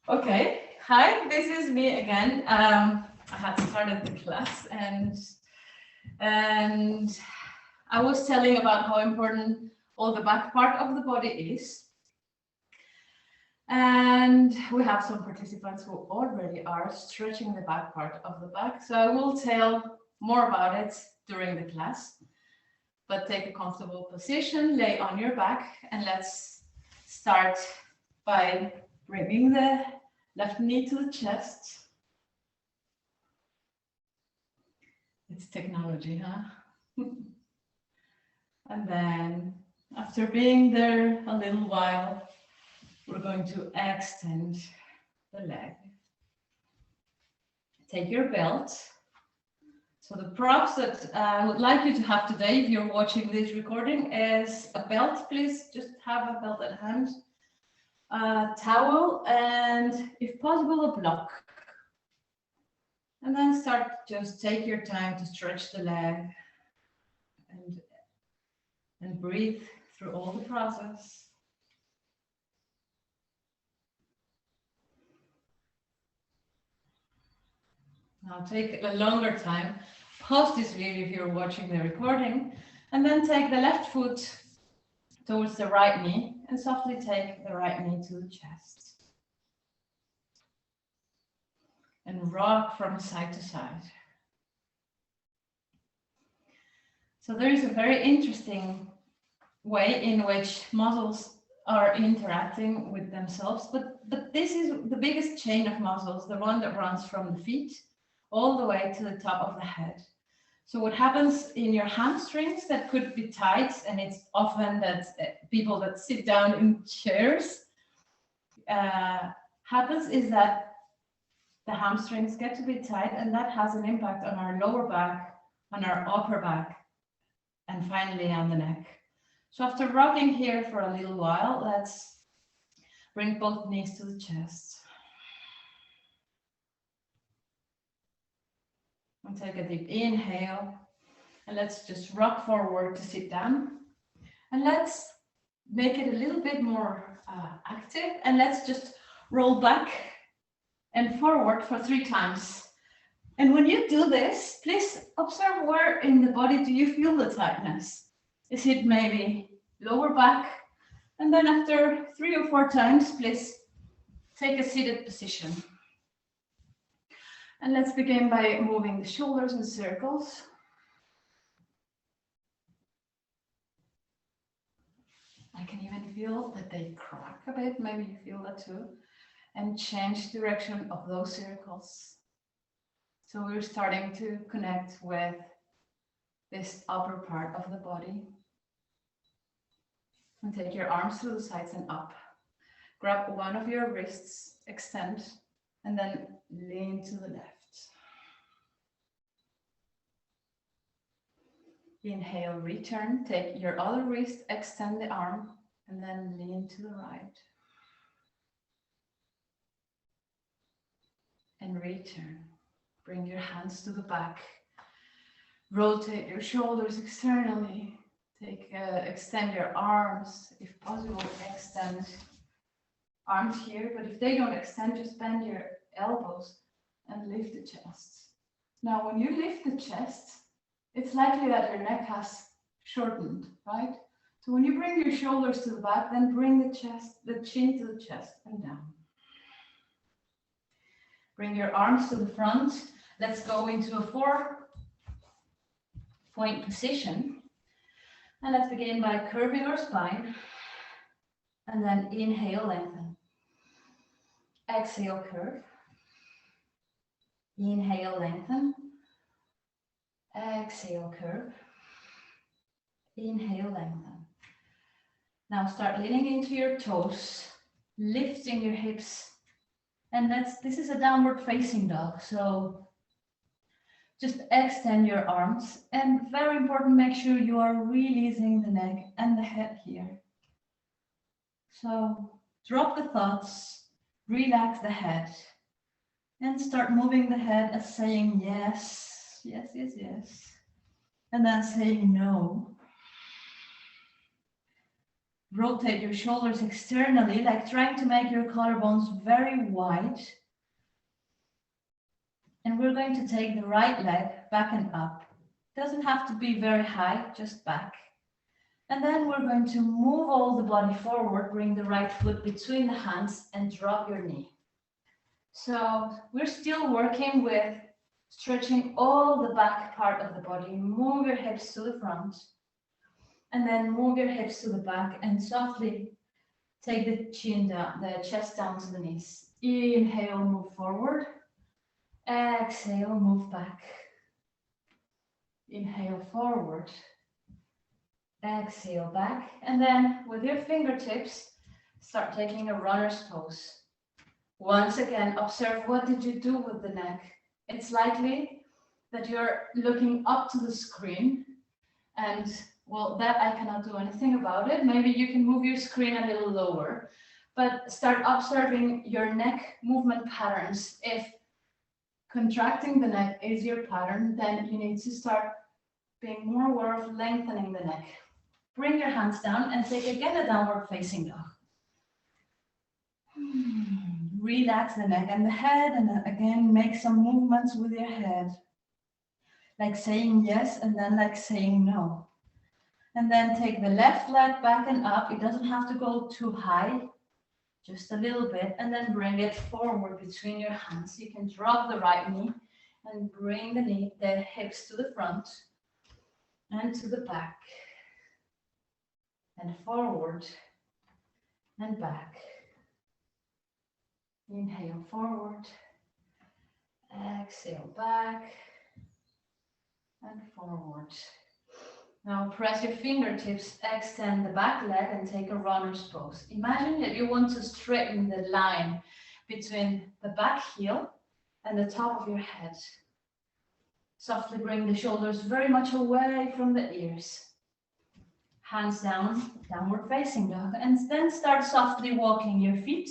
Okay, hi, this is me again. I had started the class and I was telling about how important all the back part of the body is. And we have some participants who already are stretching the back part of the back. So I will tell more about it during the class. But take a comfortable position, lay on your back, and let's start by bringing the left knee to the chest. It's technology, huh? And then after being there a little while, we're going to extend the leg. Take your belt. So the props that I would like you to have today, if you're watching this recording, is a belt. Please just have a belt at hand, a towel, and if possible, a block. And then just take your time to stretch the leg and breathe through all the process. Now take a longer time. Pause this video if you're watching the recording, and then take the left foot towards the right knee and softly take the right knee to the chest. And rock from side to side. So there is a very interesting way in which muscles are interacting with themselves, but this is the biggest chain of muscles, the one that runs from the feet all the way to the top of the head. So what happens in your hamstrings that could be tight, and it's often that people that sit down in chairs happens is that the hamstrings get to be tight, and that has an impact on our lower back, on our upper back, and finally on the neck. So after rocking here for a little while, let's bring both knees to the chest. And take a deep inhale. And let's just rock forward to sit down. And let's make it a little bit more active. And let's just roll back and forward for 3 times. And when you do this, please observe where in the body do you feel the tightness. Is it maybe lower back? And then after 3 or 4 times, please take a seated position. And let's begin by moving the shoulders in circles. I can even feel that they crack a bit, maybe you feel that too. And change direction of those circles. So we're starting to connect with this upper part of the body. And take your arms to the sides and up. Grab one of your wrists, extend, and then lean to the left. Inhale, return, take your other wrist, extend the arm, and then lean to the right. And return. Bring your hands to the back. Rotate your shoulders externally. Extend your arms, if possible, extend arms here, but if they don't extend, just bend your elbows and lift the chest. Now, when you lift the chest, it's likely that your neck has shortened, right? So when you bring your shoulders to the back, then bring the chin to the chest and down. Bring your arms to the front. Let's go into a 4-point position. And let's begin by curving our spine. And then inhale, lengthen. Exhale, curve. Inhale, lengthen. Exhale, curve. Inhale, lengthen. Now start leaning into your toes, lifting your hips. And this is a downward facing dog. So just extend your arms. And very important, make sure you are releasing the neck and the head here. So drop the thoughts, relax the head, and start moving the head as saying yes, yes, yes, yes. And then saying no. Rotate your shoulders externally, like trying to make your collarbones very wide. And we're going to take the right leg back and up. Doesn't have to be very high, just back. And then we're going to move all the body forward, bring the right foot between the hands and drop your knee. So we're still working with stretching all the back part of the body. Move your hips to the front and then move your hips to the back and softly take the chin down, the chest down to the knees. Inhale, move forward. Exhale, move back. Inhale forward. Exhale back. And then with your fingertips, start taking a runner's pose. Once again, observe what did you do with the neck. It's likely that you're looking up to the screen and well, that I cannot do anything about it. Maybe you can move your screen a little lower, but start observing your neck movement patterns. If contracting the neck is your pattern, then you need to start being more aware of lengthening the neck. Bring your hands down and take again a downward facing dog. Relax the neck and the head, and again make some movements with your head. Like saying yes and then like saying no. And then take the left leg back and up. It doesn't have to go too high, just a little bit. And then bring it forward between your hands. You can drop the right knee and bring the hips to the front and to the back. And forward and back. Inhale forward. Exhale back and forward. Now press your fingertips, extend the back leg and take a runner's pose. Imagine that you want to straighten the line between the back heel and the top of your head. Softly bring the shoulders very much away from the ears. Hands down, downward facing dog. And then start softly walking your feet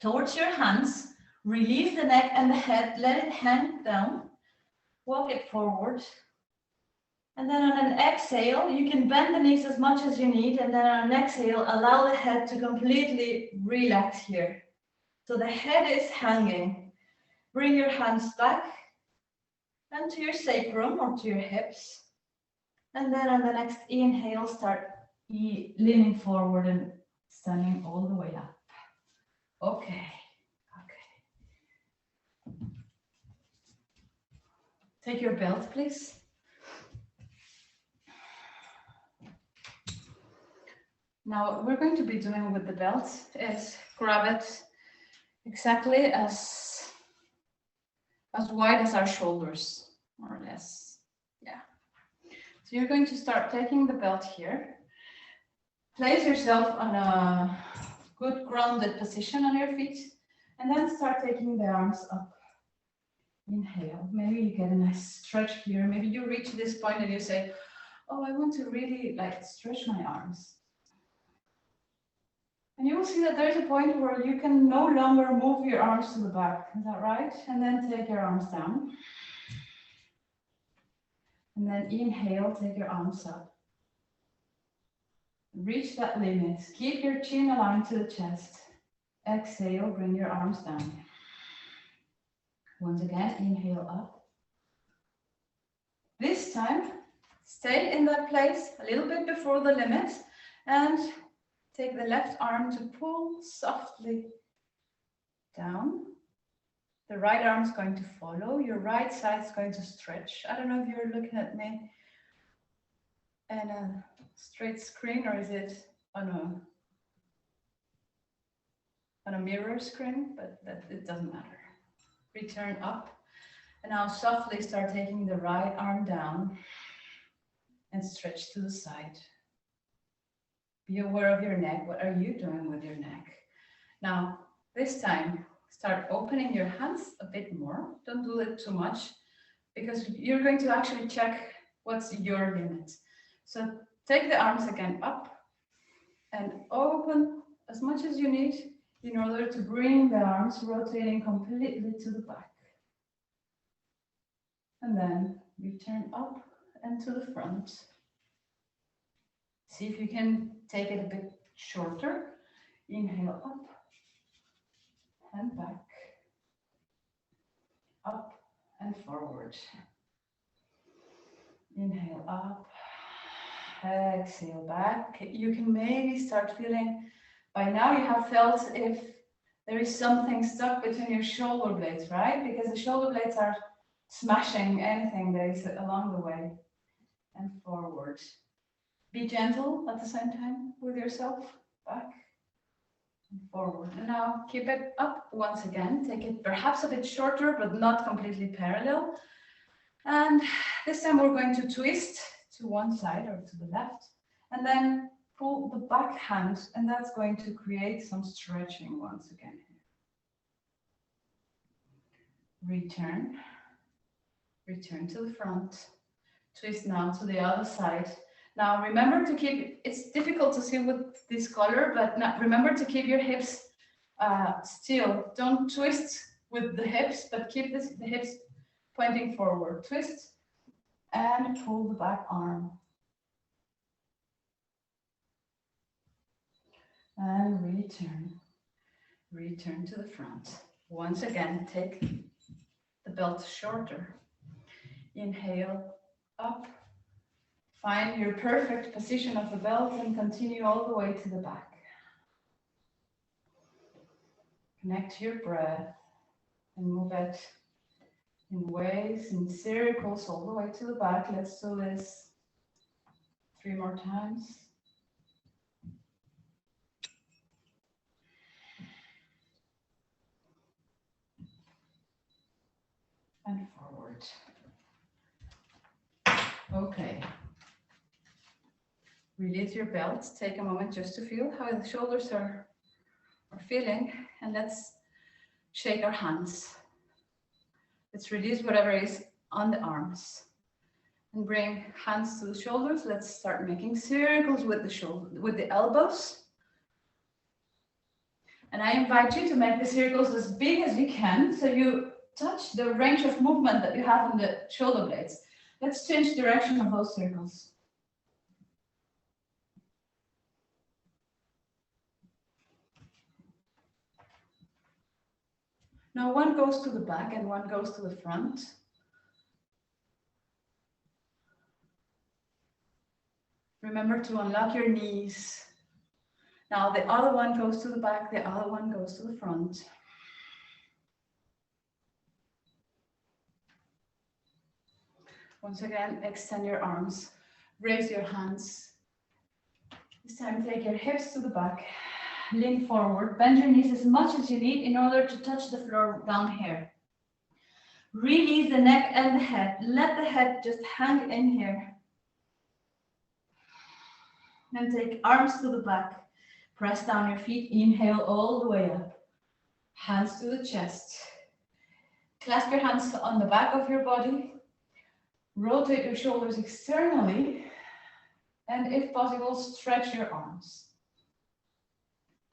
towards your hands. Relieve the neck and the head, let it hang down. Walk it forward. And then on an exhale, you can bend the knees as much as you need. And then on an exhale, allow the head to completely relax here. So the head is hanging. Bring your hands back and to your sacrum or to your hips. And then on the next inhale, start leaning forward and standing all the way up. Okay. Take your belt, please. Now, what we're going to be doing with the belt is grab it exactly as wide as our shoulders, more or less. Yeah. So you're going to start taking the belt here. Place yourself on a good grounded position on your feet, and then start taking the arms up. Inhale. Maybe you get a nice stretch here. Maybe you reach this point and you say, oh, I want to really stretch my arms. And you will see that there's a point where you can no longer move your arms to the back. Is that right? And then take your arms down. And then inhale, take your arms up. Reach that limit. Keep your chin aligned to the chest. Exhale, bring your arms down. Once again, inhale up. This time, stay in that place a little bit before the limit and take the left arm to pull softly down. The right arm is going to follow. Your right side is going to stretch. I don't know if you're looking at me in a straight screen or is it on a mirror screen, but it doesn't matter. Return up. And now softly start taking the right arm down and stretch to the side. Be aware of your neck. What are you doing with your neck? Now, this time, start opening your hands a bit more. Don't do it too much because you're going to actually check what's your limit. So take the arms again up and open as much as you need in order to bring the arms rotating completely to the back. And then return up and to the front. See if you can take it a bit shorter. Inhale up and back, up and forward. Inhale up, exhale back. You can maybe start feeling, by now you have felt if there is something stuck between your shoulder blades, right? Because the shoulder blades are smashing anything that is along the way. And forward. Be gentle at the same time with yourself, back and forward. And now keep it up once again. Take it perhaps a bit shorter, but not completely parallel. And this time we're going to twist to one side or to the left, and then pull the back hand, and that's going to create some stretching once again. Return to the front, twist now to the other side. Now remember to keep, it's difficult to see with this color, but now remember to keep your hips still. Don't twist with the hips, but keep the hips pointing forward. Twist and pull the back arm. And return to the front. Once again, take the belt shorter. Inhale, up. Find your perfect position of the belt and continue all the way to the back. Connect to your breath and move it in waves, in circles, all the way to the back. Let's do this 3 more times. And forward. Okay. Release your belt. Take a moment just to feel how the shoulders are feeling. And let's shake our hands. Let's release whatever is on the arms. And bring hands to the shoulders. Let's start making circles with the elbows. And I invite you to make the circles as big as you can, so you touch the range of movement that you have on the shoulder blades. Let's change direction of those circles. Now one goes to the back and one goes to the front. Remember to unlock your knees. Now the other one goes to the back, the other one goes to the front. Once again, extend your arms, raise your hands. This time take your hips to the back, lean forward, bend your knees as much as you need in order to touch the floor down here. Release the neck and the head. Let the head just hang in here. Then take arms to the back. Press down your feet. Inhale all the way up. Hands to the chest. Clasp your hands on the back of your body. Rotate your shoulders externally. And if possible, stretch your arms.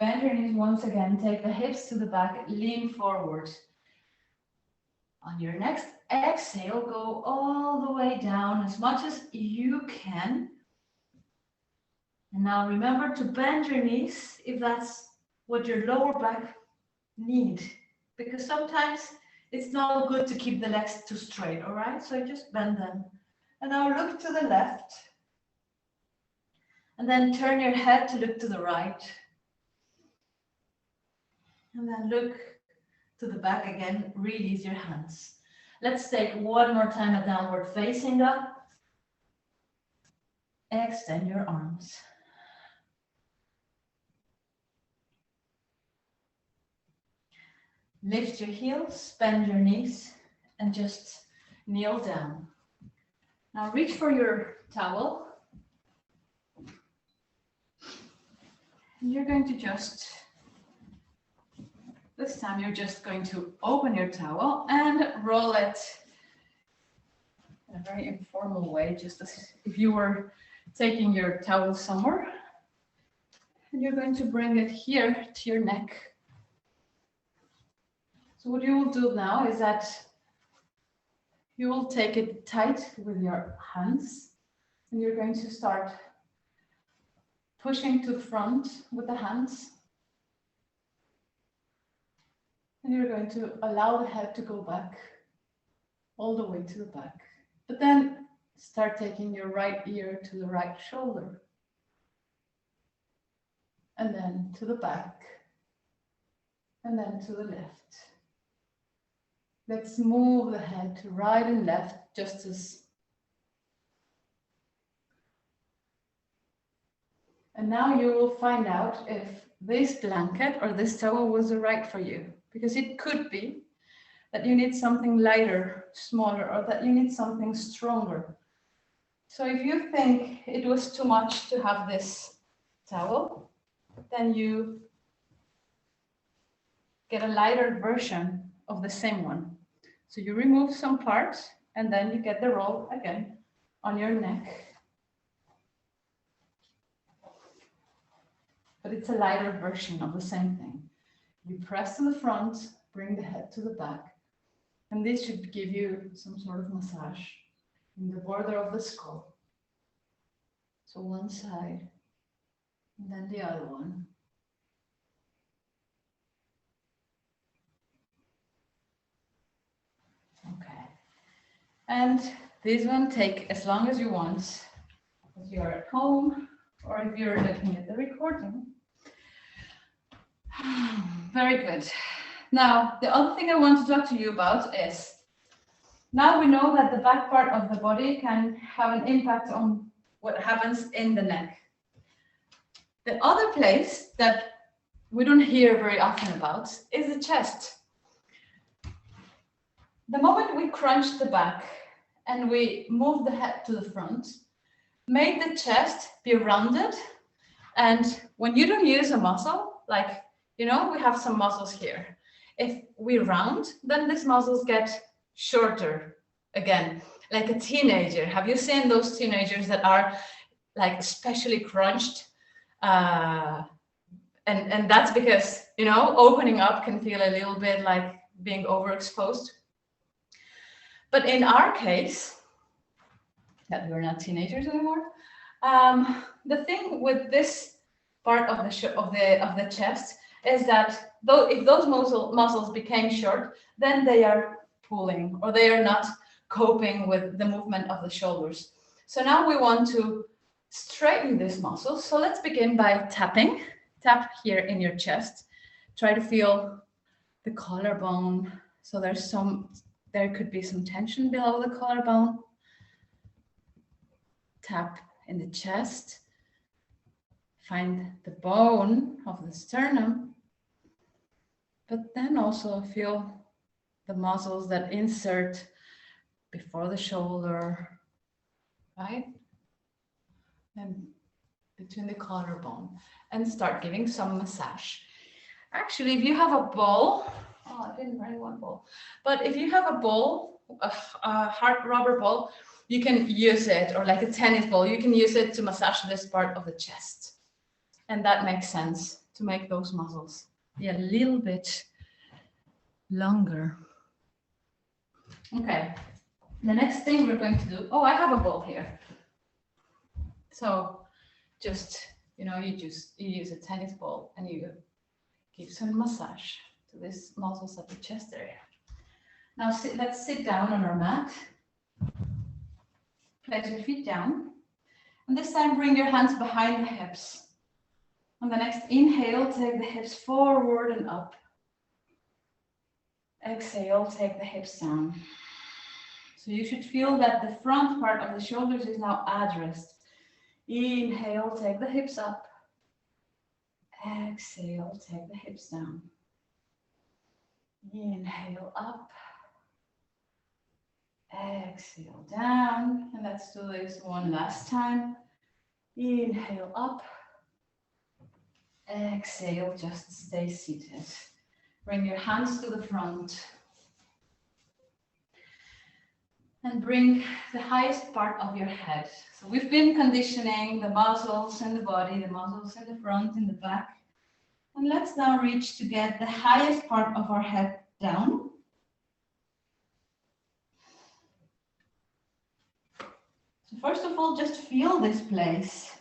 Bend your knees once again. Take the hips to the back. Lean forward. On your next exhale, go all the way down as much as you can. And now remember to bend your knees if that's what your lower back needs. Because sometimes it's not good to keep the legs too straight, all right? So just bend them. And now look to the left. And then turn your head to look to the right. And then look to the back again. Release your hands. Let's take one more time a downward facing dog. Extend your arms. Lift your heels, bend your knees, and just kneel down. Now reach for your towel. And you're going to this time you're just going to open your towel and roll it in a very informal way, just as if you were taking your towel somewhere. And you're going to bring it here to your neck. So what you will do now is that you will take it tight with your hands and you're going to start pushing to the front with the hands. And you're going to allow the head to go back, all the way to the back. But then start taking your right ear to the right shoulder. And then to the back. And then to the left. Let's move the head to right and left, just as. And now you will find out if this blanket or this towel was right for you. Because it could be that you need something lighter, smaller, or that you need something stronger. So if you think it was too much to have this towel, then you get a lighter version of the same one. So you remove some parts and then you get the roll again on your neck. But it's a lighter version of the same thing. You press to the front, bring the head to the back, and this should give you some sort of massage in the border of the skull. So one side, and then the other one. Okay. And this one, take as long as you want, if you're at home or if you're looking at the recording. Very good. Now, the other thing I want to talk to you about is, now we know that the back part of the body can have an impact on what happens in the neck. The other place that we don't hear very often about is the chest. The moment we crunch the back and we move the head to the front, make the chest be rounded. And when you don't use a muscle, like, you know, we have some muscles here. If we round, then these muscles get shorter again, like a teenager. Have you seen those teenagers that are like especially crunched? And that's because, you know, opening up can feel a little bit like being overexposed. But in our case, that we're not teenagers anymore, the thing with this part of the chest is that if those muscles became short, then they are pulling or they are not coping with the movement of the shoulders. So now we want to straighten these muscles. So let's begin by tapping. Tap here in your chest. Try to feel the collarbone. So there could be some tension below the collarbone. Tap in the chest. Find the bone of the sternum. But then also feel the muscles that insert before the shoulder, right? And between the collarbone, and start giving some massage. Actually, if you have a ball, I didn't really want a ball, but if you have a ball, a hard rubber ball, you can use it, or like a tennis ball, you can use it to massage this part of the chest. And that makes sense, to make those muscles be a little bit longer. Okay, the next thing we're going to do, I have a ball here. So just, you know, you use a tennis ball and you give some massage to these muscles at the chest area. Now let's sit down on our mat. Place your feet down. And this time bring your hands behind the hips. On the next inhale, take the hips forward and up. Exhale, take the hips down. So you should feel that the front part of the shoulders is now addressed. Inhale, take the hips up. Exhale, take the hips down. Inhale up. Exhale down. And let's do this one last time. Inhale up. Exhale, just stay seated. Bring your hands to the front. And bring the highest part of your head. So we've been conditioning the muscles in the body, the muscles in the front, in the back. And let's now reach to get the highest part of our head down. So first of all, just feel this place.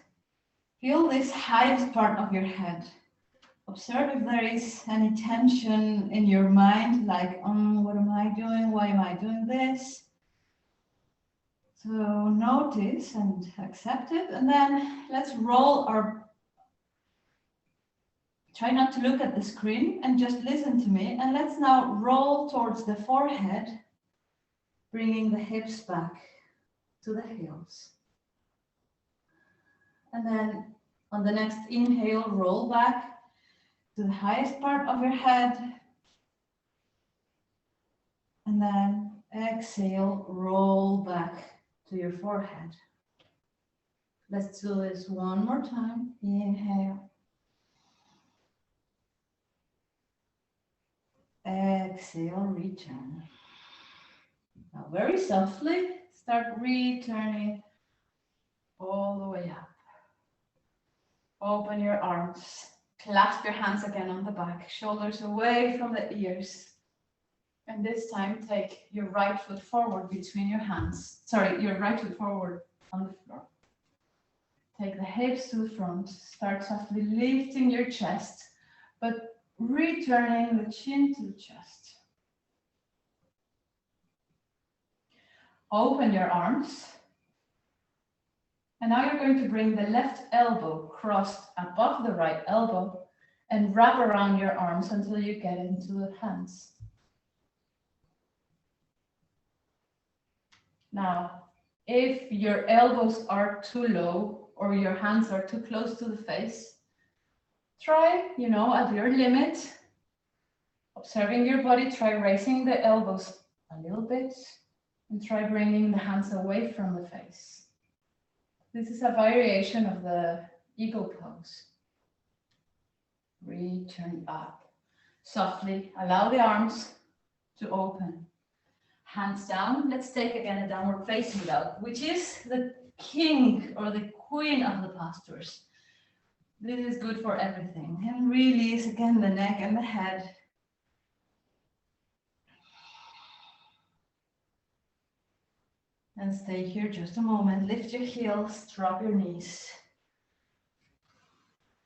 Feel this highest part of your head. Observe if there is any tension in your mind, like, what am I doing? Why am I doing this? So notice and accept it, and then let's roll our, try not to look at the screen and just listen to me. And let's now roll towards the forehead, bringing the hips back to the heels. And then on the next inhale, roll back to the highest part of your head. And then exhale, roll back to your forehead. Let's do this one more time. Inhale. Exhale, return. Now very softly, start returning all the way up. Open your arms. Clasp your hands again on the back. Shoulders away from the ears. And this time, take your right foot forward between your hands. Sorry, your right foot forward on the floor. Take the hips to the front. Start softly lifting your chest, but returning the chin to the chest. Open your arms. And now you're going to bring the left elbow crossed above the right elbow and wrap around your arms until you get into the hands. Now, if your elbows are too low or your hands are too close to the face, try, at your limit, observing your body, try raising the elbows a little bit and try bringing the hands away from the face. This is a variation of the eagle pose. Return up. Softly, allow the arms to open. Hands down. Let's take again a downward facing dog, which is the king or the queen of the postures. This is good for everything. And release again the neck and the head. And stay here just a moment. Lift your heels, drop your knees.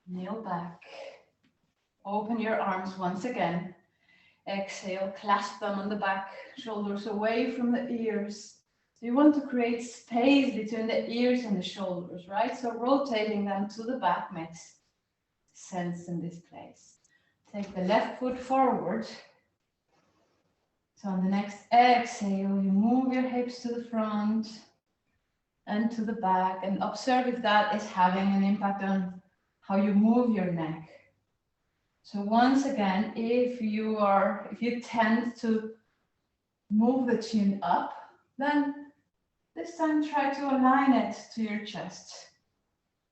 Kneel back. Open your arms once again. Exhale, clasp them on the back, shoulders away from the ears. So you want to create space between the ears and the shoulders, right? So rotating them to the back makes sense in this place. Take the left foot forward. So on the next exhale, you move your hips to the front and to the back, and observe if that is having an impact on how you move your neck. So once again, if you tend to move the chin up, then this time try to align it to your chest.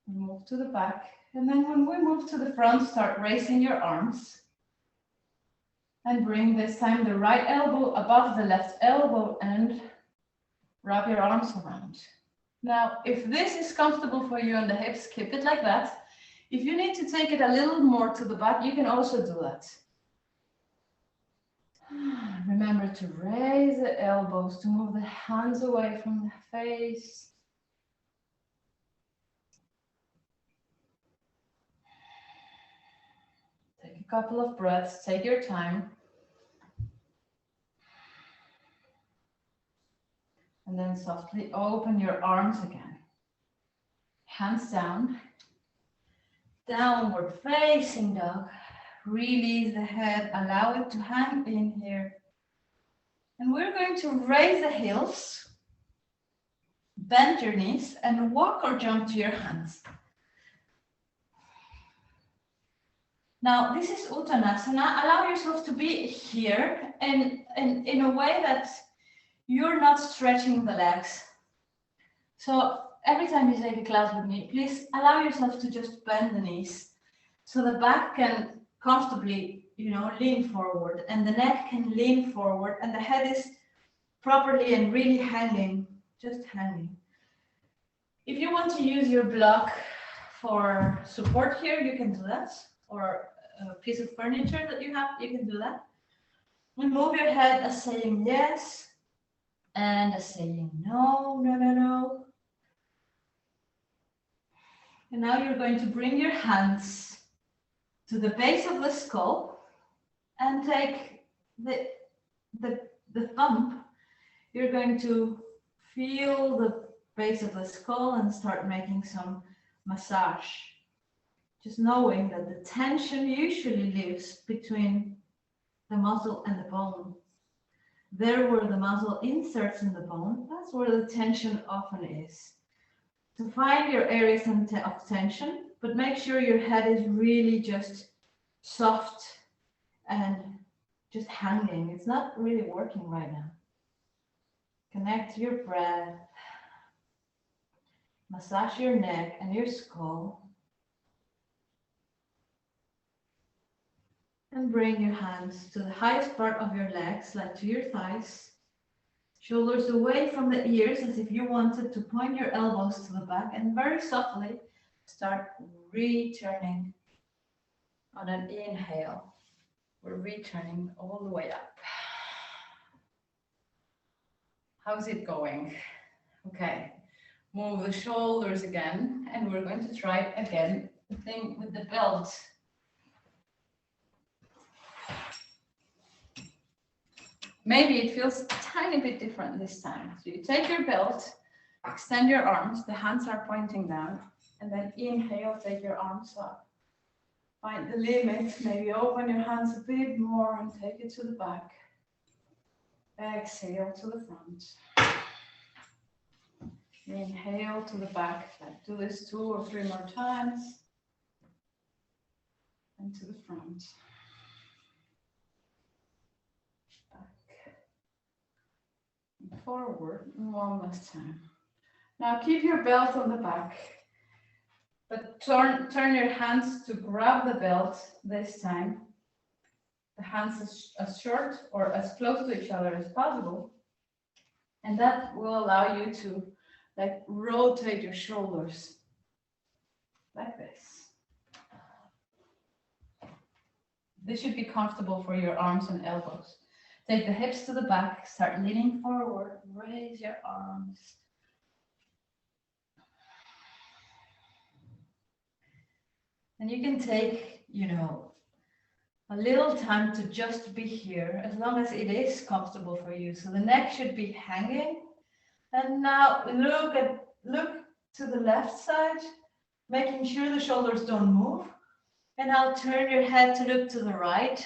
Move to the back, and then when we move to the front, start raising your arms. And bring this time the right elbow above the left elbow and wrap your arms around. Now, if this is comfortable for you on the hips, keep it like that. If you need to take it a little more to the back, you can also do that. Remember to raise the elbows, to move the hands away from the face. Take a couple of breaths, take your time. And then softly open your arms again. Hands down. Downward facing dog. Release the head, allow it to hang in here. And we're going to raise the heels, bend your knees, and walk or jump to your hands. Now, this is Uttanasana. Allow yourself to be here and in a way that you're not stretching the legs. So every time you take a class with me, please allow yourself to just bend the knees so the back can comfortably, lean forward, and the neck can lean forward, and the head is properly and really hanging, just hanging. If you want to use your block for support here, you can do that, or a piece of furniture that you have, you can do that. And move your head as saying yes, and as saying no, no, no, no. And now you're going to bring your hands to the base of the skull and take the thumb. You're going to feel the base of the skull and start making some massage. Just knowing that the tension usually lives between the muscle and the bone. There where the muscle inserts in the bone, that's where the tension often is. So find your areas of tension, but make sure your head is really just soft and just hanging. It's not really working right now. Connect to your breath. Massage your neck and your skull. And bring your hands to the highest part of your legs, like to your thighs. Shoulders away from the ears as if you wanted to point your elbows to the back, and very softly start returning on an inhale. We're returning all the way up. How's it going? Okay, move the shoulders again, and we're going to try again the thing with the belt. Maybe it feels a tiny bit different this time. So you take your belt, extend your arms, the hands are pointing down, and then inhale, take your arms up. Find the limit, maybe open your hands a bit more and take it to the back. Exhale to the front. Inhale to the back. Let's do this 2 or 3 more times. And to the front. Forward one last time. Now keep your belt on the back, but turn your hands to grab the belt this time. The hands as short or as close to each other as possible, and that will allow you to like rotate your shoulders like this. This should be comfortable for your arms and elbows. Take the hips to the back, start leaning forward, raise your arms. And you can take, a little time to just be here, as long as it is comfortable for you. So the neck should be hanging. And now look to the left side, making sure the shoulders don't move. And now turn your head to look to the right.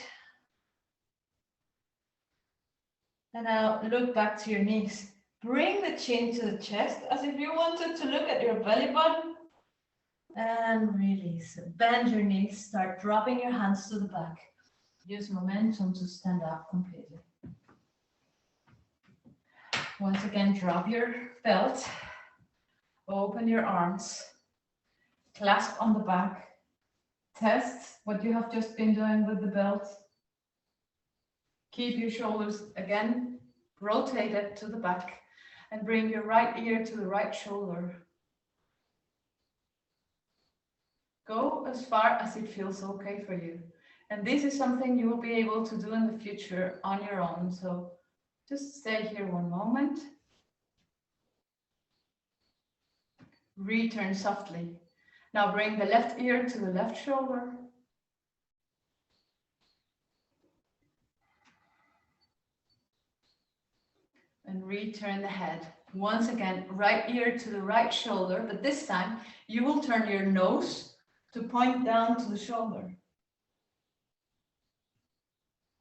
And now look back to your knees. Bring the chin to the chest as if you wanted to look at your belly button. And release. Bend your knees. Start dropping your hands to the back. Use momentum to stand up completely. Once again, drop your belt. Open your arms. Clasp on the back. Test what you have just been doing with the belt. Keep your shoulders again rotated to the back and bring your right ear to the right shoulder. Go as far as it feels okay for you. And this is something you will be able to do in the future on your own. So just stay here one moment. Return softly. Now bring the left ear to the left shoulder. And return the head. Once again, right ear to the right shoulder, but this time you will turn your nose to point down to the shoulder.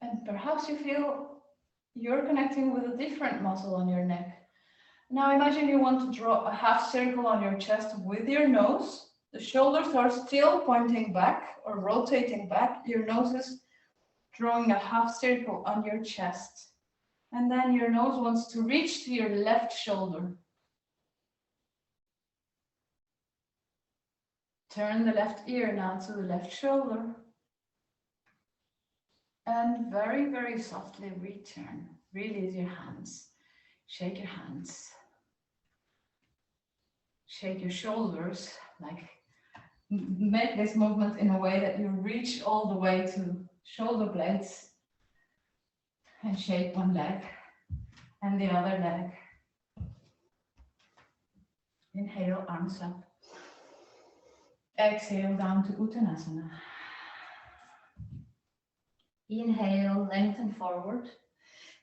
And perhaps you feel you're connecting with a different muscle on your neck. Now imagine you want to draw a half circle on your chest with your nose. The shoulders are still pointing back or rotating back. Your nose is drawing a half circle on your chest. And then your nose wants to reach to your left shoulder. Turn the left ear now to the left shoulder. And very, very softly return. Release your hands. Shake your hands. Shake your shoulders. Like make this movement in a way that you reach all the way to shoulder blades. And shake one leg and the other leg. Inhale, arms up. Exhale down to Uttanasana. Inhale, lengthen forward.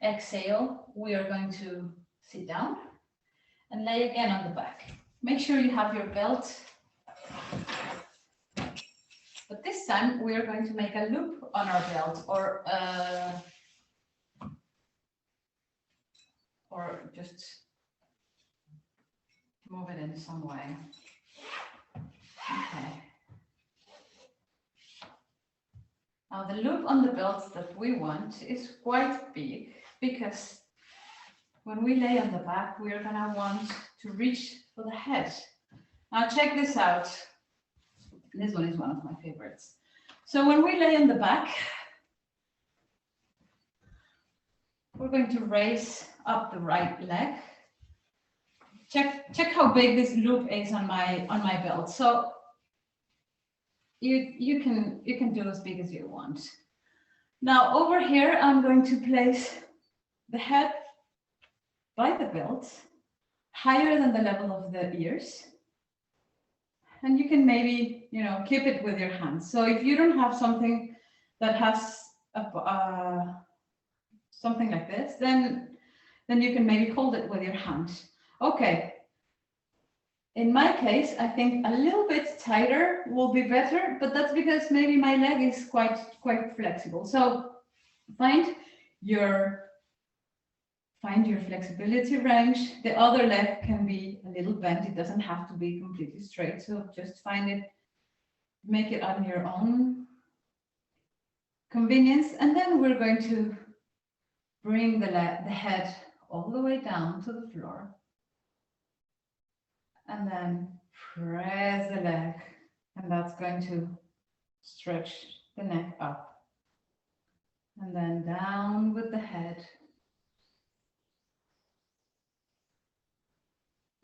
Exhale, we are going to sit down and lay again on the back. Make sure you have your belt. But this time we are going to make a loop on our belt or just move it in some way. Okay. Now the loop on the belt that we want is quite big because when we lay on the back, we are gonna want to reach for the head. Now check this out. This one is one of my favorites. So when we lay on the back, we're going to raise up the right leg. Check how big this loop is on my belt. So you can do as big as you want. Now over here, I'm going to place the head by the belt, higher than the level of the ears. And you can maybe, keep it with your hands. So if you don't have something that has something like this, then you can maybe hold it with your hand. Okay. In my case, I think a little bit tighter will be better, but that's because maybe my leg is quite flexible. So find your flexibility range. The other leg can be a little bent. It doesn't have to be completely straight. So just find it, make it on your own convenience. And then we're going to bring the head all the way down to the floor. And then press the leg. And that's going to stretch the neck up. And then down with the head.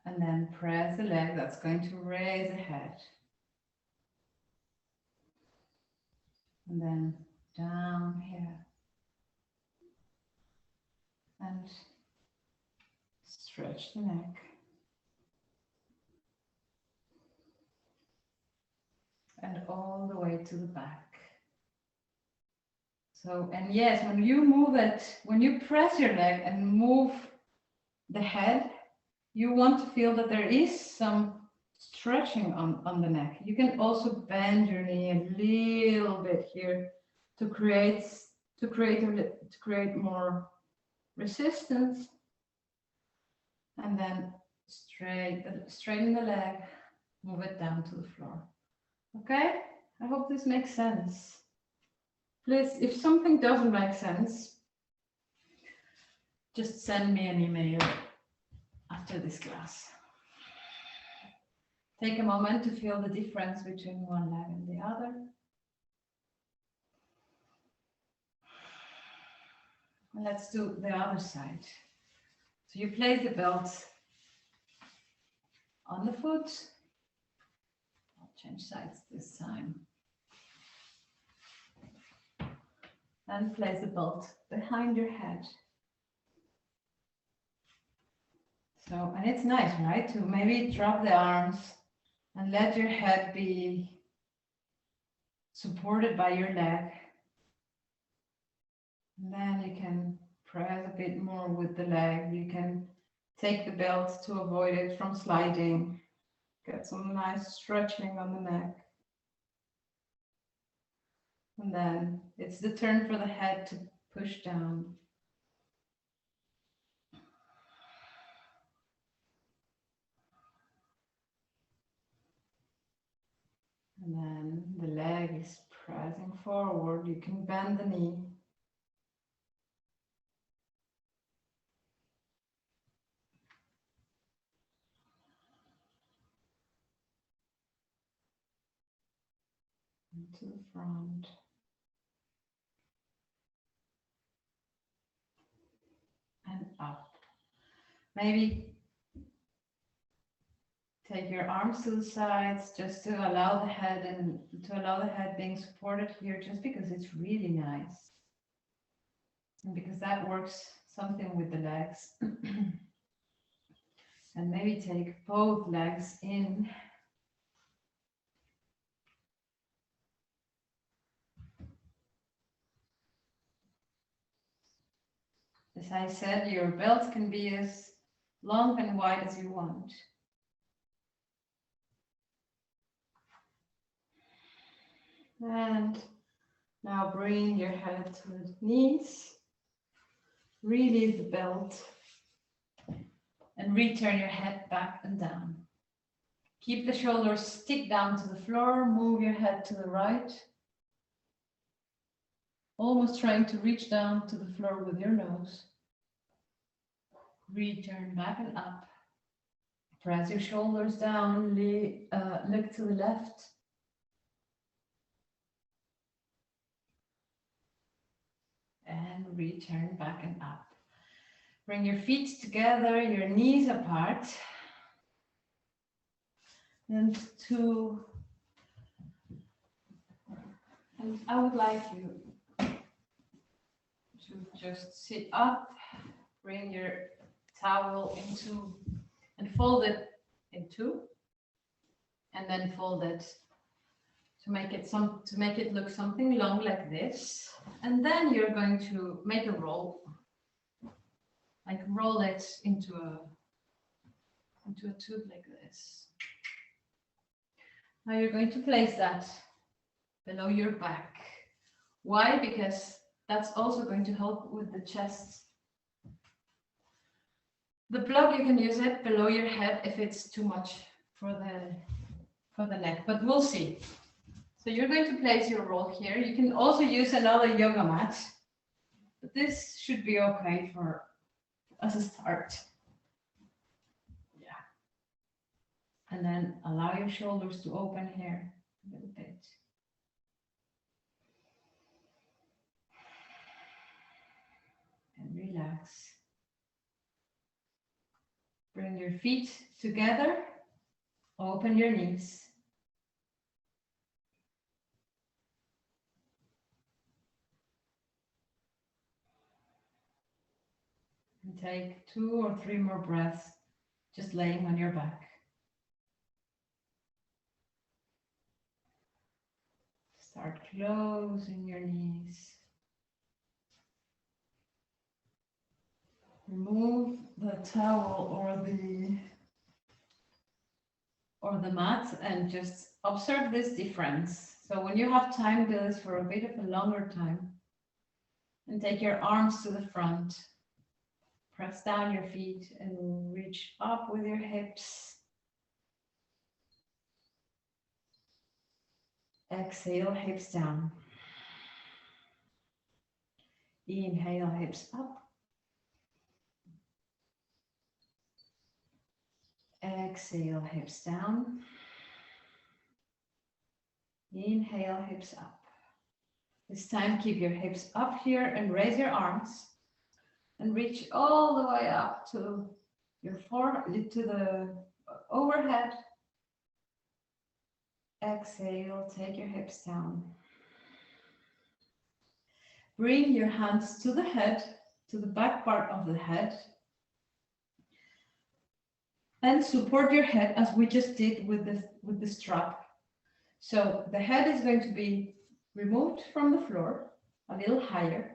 And then press the leg, that's going to raise the head. And then down here. And stretch the neck. And all the way to the back. So, and yes, when you move it, when you press your leg and move the head, you want to feel that there is some stretching on the neck. You can also bend your knee a little bit here to create more resistance. And then straighten the leg, move it down to the floor. Okay? I hope this makes sense. Please, if something doesn't make sense, just send me an email after this class. Take a moment to feel the difference between one leg and the other. And let's do the other side. So you place the belt on the foot. I'll change sides this time. And place the belt behind your head. So, and it's nice, right? To maybe drop the arms and let your head be supported by your leg. And then you can press a bit more with the leg. You can take the belt to avoid it from sliding. Get some nice stretching on the neck. And then it's the turn for the head to push down. And then the leg is pressing forward. You can bend the knee. To the front. And up. Maybe take your arms to the sides just to allow the head being supported here, just because it's really nice. And because that works something with the legs. And maybe take both legs in. As I said, your belt can be as long and wide as you want. And now bring your head to the knees. Release the belt. And return your head back and down. Keep the shoulders stick down to the floor. Move your head to the right. Almost trying to reach down to the floor with your nose. Return back and up. Press your shoulders down. Look to the left. And return back and up. Bring your feet together, your knees apart. And I would like you to just sit up, bring your towel into, and fold it in two, and then fold it to make it look something long like this. And then you're going to make a roll. Like roll it into a tube like this. Now you're going to place that below your back. Why? Because that's also going to help with the chest. The plug, you can use it below your head if it's too much for the neck, but we'll see. So you're going to place your roll here. You can also use another yoga mat, but this should be okay for as a start. Yeah. And then allow your shoulders to open here a little bit. And relax. Bring your feet together. Open your knees. And take 2 or 3 more breaths, just laying on your back. Start closing your knees. Remove the towel or the mat and just observe this difference. So when you have time, do this for a bit of a longer time. And take your arms to the front. Press down your feet and reach up with your hips. Exhale, hips down. Inhale, hips up. Exhale, hips down. Inhale, hips up. This time, keep your hips up here and raise your arms. And reach all the way up to your forehead, to the overhead. Exhale, take your hips down. Bring your hands to the head, to the back part of the head. And support your head as we just did with the strap. So the head is going to be removed from the floor, a little higher.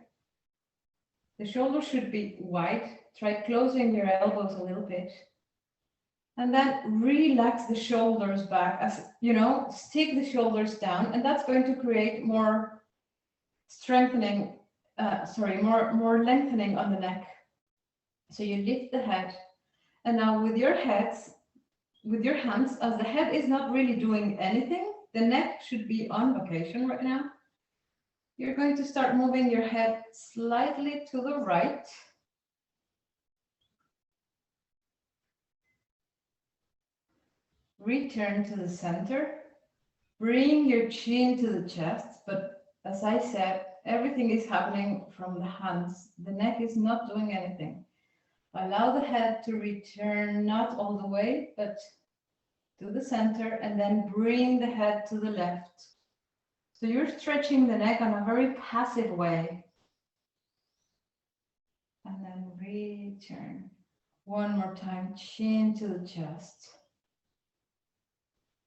The shoulders should be wide. Try closing your elbows a little bit. And then relax the shoulders back, as you know, stick the shoulders down, and that's going to create more strengthening, more lengthening on the neck. So you lift the head, and now with your hands, as the head is not really doing anything, the neck should be on vacation right now. You're going to start moving your head slightly to the right. Return to the center. Bring your chin to the chest, but as I said, everything is happening from the hands. The neck is not doing anything. Allow the head to return, not all the way, but to the center, and then bring the head to the left. So you're stretching the neck on a very passive way. And then return. One more time, chin to the chest.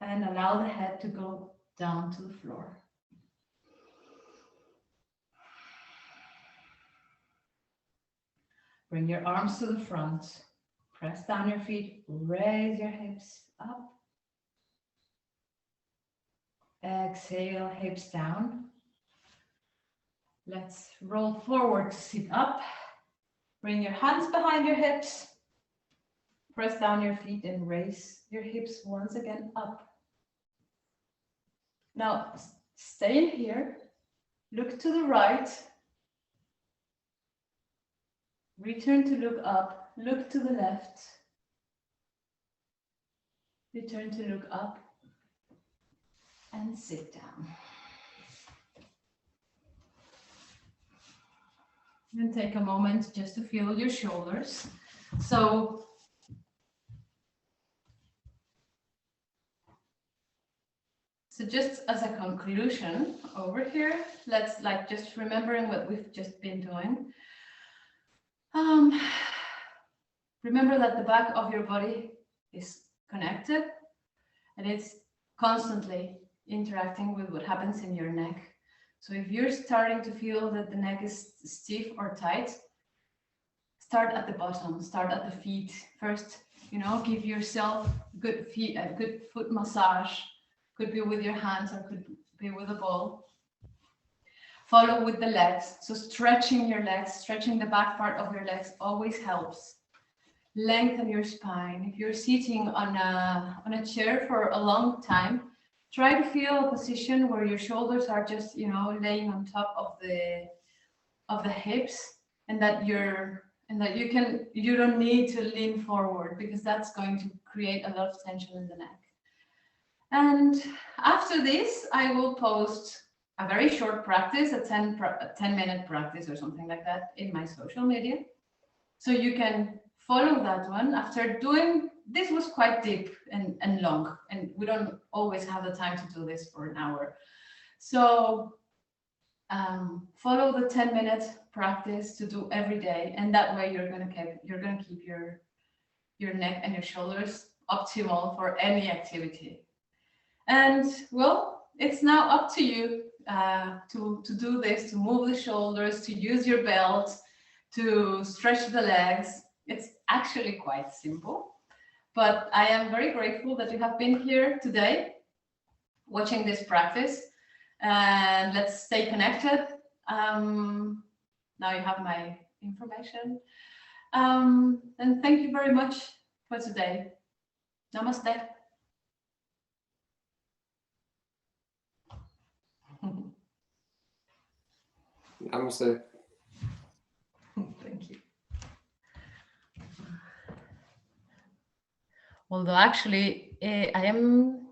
And allow the head to go down to the floor. Bring your arms to the front. Press down your feet. Raise your hips up. Exhale, hips down. Let's roll forward to sit up. Bring your hands behind your hips. Press down your feet and raise your hips once again up. Now, stay in here. Look to the right. Return to look up. Look to the left. Return to look up. And sit down. And take a moment just to feel your shoulders. So just as a conclusion over here, let's just remembering what we've just been doing. Remember that the back of your body is connected and it's constantly interacting with what happens in your neck. So if you're starting to feel that the neck is stiff or tight, start at the bottom, start at the feet. First, give yourself a good foot massage. Could be with your hands or could be with a ball. Follow with the legs. So stretching your legs, stretching the back part of your legs always helps. Lengthen your spine. If you're sitting on a chair for a long time, try to feel a position where your shoulders are just, laying on top of the hips, and that you don't need to lean forward, because that's going to create a lot of tension in the neck. And after this, I will post a very short practice, a 10-minute practice or something like that in my social media. So you can follow that one. After doing, this was quite deep and long, and we don't always have the time to do this for an hour. So follow the 10-minute practice to do every day. And that way you're going to keep your neck and your shoulders optimal for any activity. And well, it's now up to you to do this, to move the shoulders, to use your belt, to stretch the legs. It's actually quite simple, but I am very grateful that you have been here today watching this practice, and let's stay connected. Now you have my information. And thank you very much for today. Namaste. Namaste. Thank you. Although actually, I am